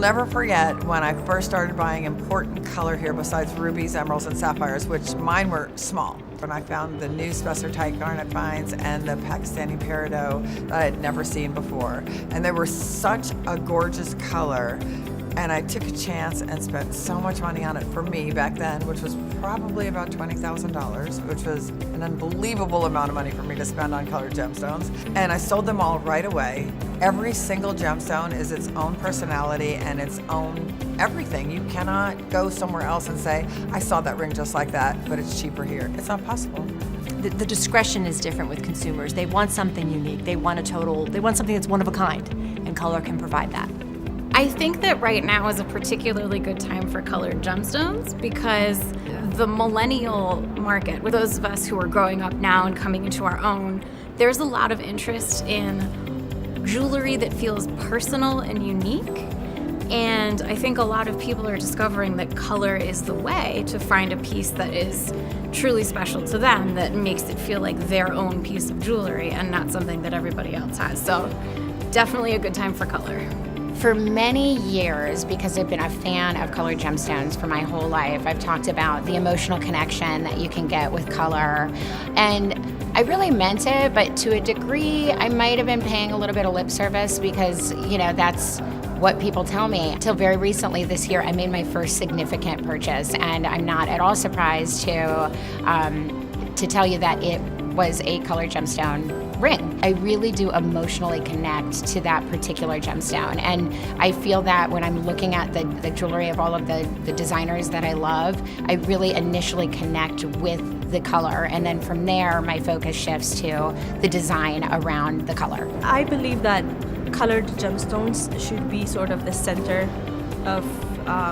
never forget when I first started buying important color here besides rubies, emeralds, and sapphires, which mine were small. When I found the new spessartite garnet finds and the Pakistani peridot that I had never seen before. And they were such a gorgeous color. And I took a chance and spent so much money on it for me back then, which was probably about $20,000, which was an unbelievable amount of money for me to spend on colored gemstones. And I sold them all right away. Every single gemstone is its own personality and its own everything. You cannot go somewhere else and say, I saw that ring just like that, but it's cheaper here. It's not possible. The discretion is different with consumers. They want something unique. They want something that's one of a kind, and color can provide that. I think that right now is a particularly good time for colored gemstones because the millennial market, with those of us who are growing up now and coming into our own, there's a lot of interest in jewelry that feels personal and unique. And I think a lot of people are discovering that color is the way to find a piece that is truly special to them, that makes it feel like their own piece of jewelry and not something that everybody else has. So definitely a good time for color. For many years, because I've been a fan of colored gemstones for my whole life, I've talked about the emotional connection that you can get with color. And I really meant it, but to a degree, I might have been paying a little bit of lip service because, that's what people tell me. Until very recently this year, I made my first significant purchase, and I'm not at all surprised to tell you that it was a colored gemstone ring. I really do emotionally connect to that particular gemstone, and I feel that when I'm looking at the jewelry of all of the designers that I love, I really initially connect with the color, and then from there my focus shifts to the design around the color. I believe that colored gemstones should be sort of the center of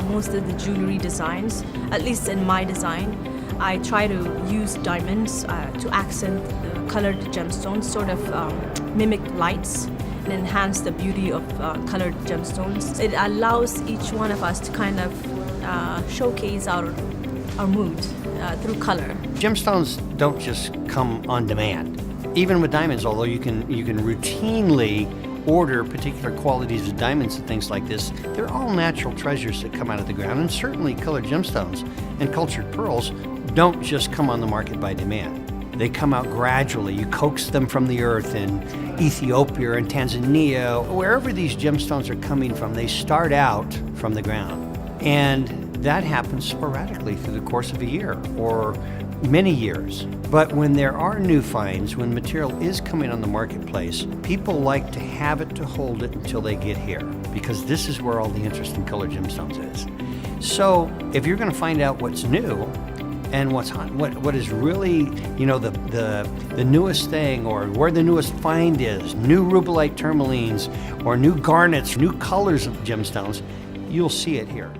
most of the jewelry designs, at least in my design. I try to use diamonds to accent the colored gemstones, sort of mimic lights and enhance the beauty of colored gemstones. It allows each one of us to kind of showcase our mood through color. Gemstones don't just come on demand. Even with diamonds, although you can routinely order particular qualities of diamonds and things like this, they're all natural treasures that come out of the ground, and certainly colored gemstones and cultured pearls don't just come on the market by demand. They come out gradually. You coax them from the earth in Ethiopia and Tanzania. Wherever these gemstones are coming from, they start out from the ground. And that happens sporadically through the course of a year or many years. But when there are new finds, when material is coming on the marketplace, people like to have it to hold it until they get here, because this is where all the interest in colored gemstones is. So if you're going to find out what's new and what's hot, what is really, the newest thing, or where the newest find is, new rubellite tourmalines or new garnets, new colors of gemstones, you'll see it here.